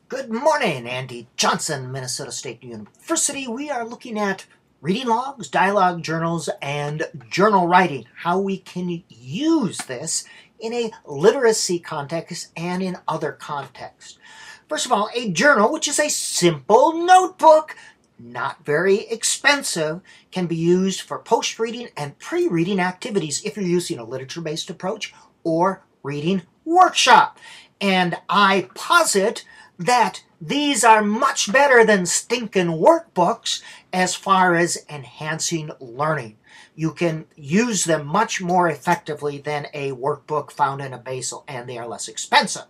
Good morning, Andy Johnson, Minnesota State University. We are looking at reading logs, dialogue journals, and journal writing, how we can use this in a literacy context and in other contexts. First of all, a journal, which is a simple notebook, not very expensive, can be used for post-reading and pre-reading activities if you're using a literature-based approach or reading workshop. And I posit that these are much better than stinking workbooks as far as enhancing learning. You can use them much more effectively than a workbook found in a basal, and they are less expensive.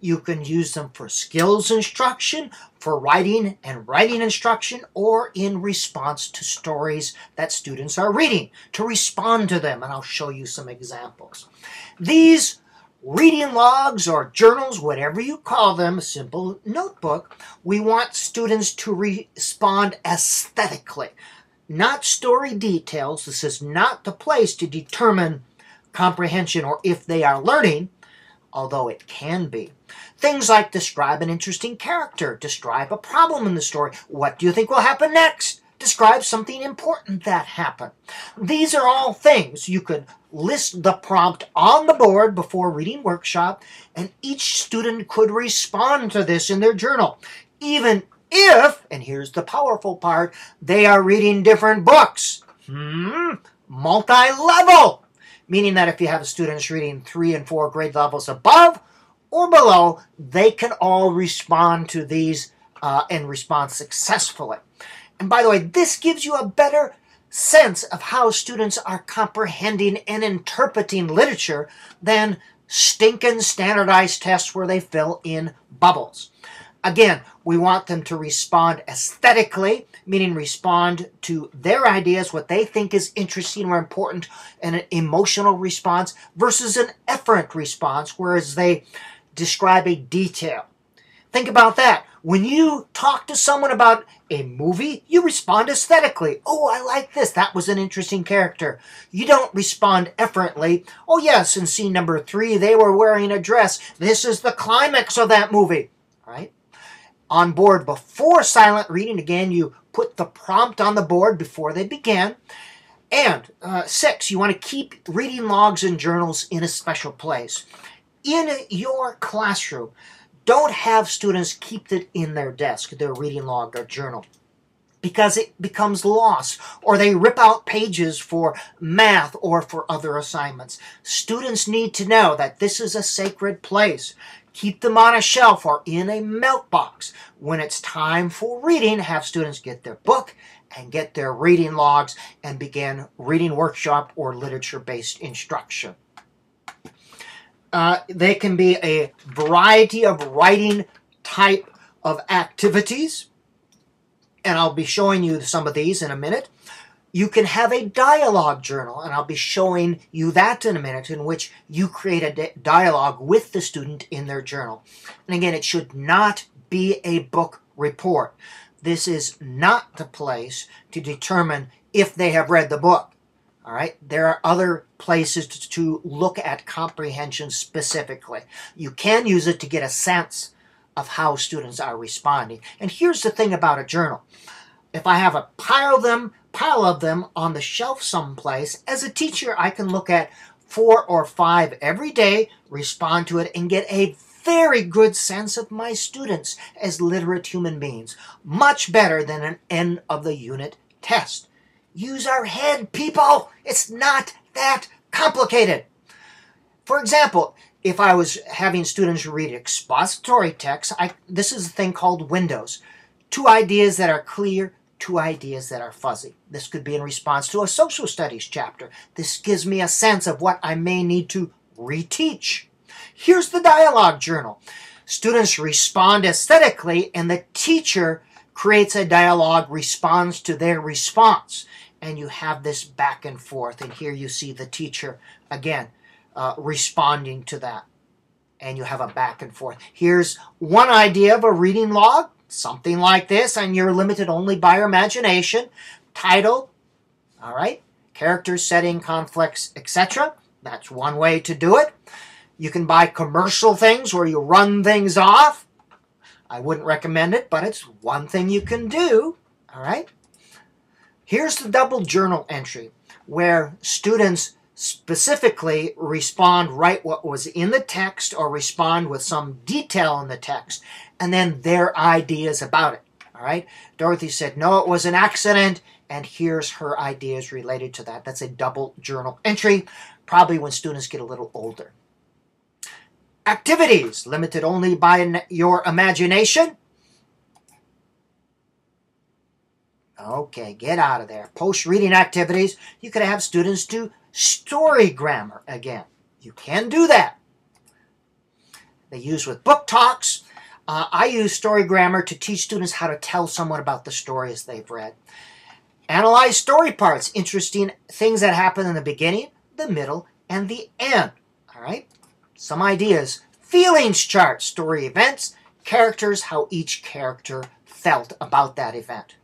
You can use them for skills instruction, for writing and writing instruction, or in response to stories that students are reading, to respond to them, and I'll show you some examples. These reading logs or journals, whatever you call them, a simple notebook, we want students to respond aesthetically, not story details. This is not the place to determine comprehension or if they are learning, although it can be. Things like describe an interesting character, describe a problem in the story. What do you think will happen next? Describe something important that happened. These are all things you could list the prompt on the board before reading workshop, and each student could respond to this in their journal, even if, and here's the powerful part, they are reading different books. Multi-level, meaning that if you have students reading 3 and 4 grade levels above or below, they can all respond to these and respond successfully. And by the way, this gives you a better sense of how students are comprehending and interpreting literature than stinking standardized tests where they fill in bubbles. Again, we want them to respond aesthetically, meaning respond to their ideas, what they think is interesting or important, and an emotional response versus an efferent response, whereas they describe a detail. Think about that. When you talk to someone about a movie, you respond aesthetically. Oh, I like this. That was an interesting character. You don't respond efferently. Oh, yes, in scene number 3, they were wearing a dress. This is the climax of that movie. Right? On board before silent reading, again, you put the prompt on the board before they begin. And 6, you want to keep reading logs and journals in a special place. In your classroom, don't have students keep it in their desk, their reading log or journal, because it becomes lost, or they rip out pages for math or for other assignments. Students need to know that this is a sacred place. Keep them on a shelf or in a milk box. When it's time for reading, have students get their book and get their reading logs and begin reading workshop or literature-based instruction. They can be a variety of writing type of activities, and I'll be showing you some of these in a minute. You can have a dialogue journal, and I'll be showing you that in a minute, in which you create a dialogue with the student in their journal. And again, it should not be a book report. This is not the place to determine if they have read the book. All right, there are other places to look at comprehension specifically. You can use it to get a sense of how students are responding. And here's the thing about a journal. If I have a pile of them on the shelf someplace, as a teacher, I can look at 4 or 5 every day, respond to it, and get a very good sense of my students as literate human beings. Much better than an end of the unit test. Use our head, people. It's not that complicated. For example, if I was having students read expository text, this is a thing called windows. 2 ideas that are clear, 2 ideas that are fuzzy. This could be in response to a social studies chapter. This gives me a sense of what I may need to reteach. Here's the dialogue journal. Students respond aesthetically, and the teacher creates a dialogue, responds to their response. And you have this back and forth. And here you see the teacher, again, responding to that. And you have a back and forth. Here's one idea of a reading log, something like this, and you're limited only by your imagination. Title, all right, characters, setting, conflicts, etc. That's one way to do it. You can buy commercial things where you run things off. I wouldn't recommend it, but it's one thing you can do. All right. Here's the double journal entry, where students specifically write what was in the text or respond with some detail in the text, and then their ideas about it. All right. Dorothy said, no, it was an accident, and here's her ideas related to that. That's a double journal entry, probably when students get a little older. Activities, limited only by your imagination. Okay, get out of there. Post-reading activities, you could have students do story grammar again. You can do that. They use with book talks. I use story grammar to teach students how to tell someone about the stories they've read. Analyze story parts, interesting things that happen in the beginning, the middle, and the end. All right? Some ideas. Feelings chart, story events, characters, how each character felt about that event.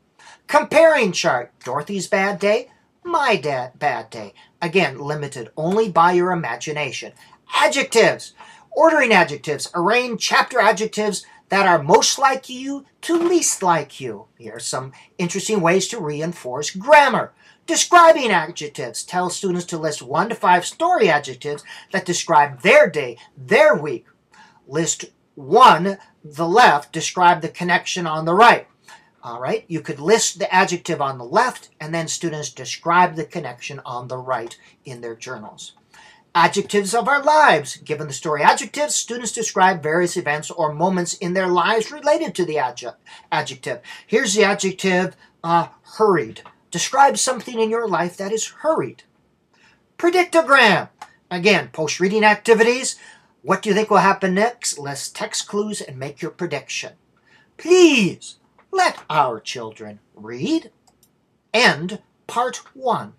Comparing chart, Dorothy's bad day, my bad day. Again, limited only by your imagination. Adjectives, ordering adjectives, arrange chapter adjectives that are most like you to least like you. Here are some interesting ways to reinforce grammar. Describing adjectives, tell students to list 1 to 5 story adjectives that describe their day, their week. List 1, the left, describe the connection on the right. All right, you could list the adjective on the left, and then students describe the connection on the right in their journals. Adjectives of our lives. Given the story adjectives, students describe various events or moments in their lives related to the adjective. Here's the adjective, hurried. Describe something in your life that is hurried. Predictogram. Again, post-reading activities. What do you think will happen next? List text clues and make your prediction. Please let our children read. End part 1.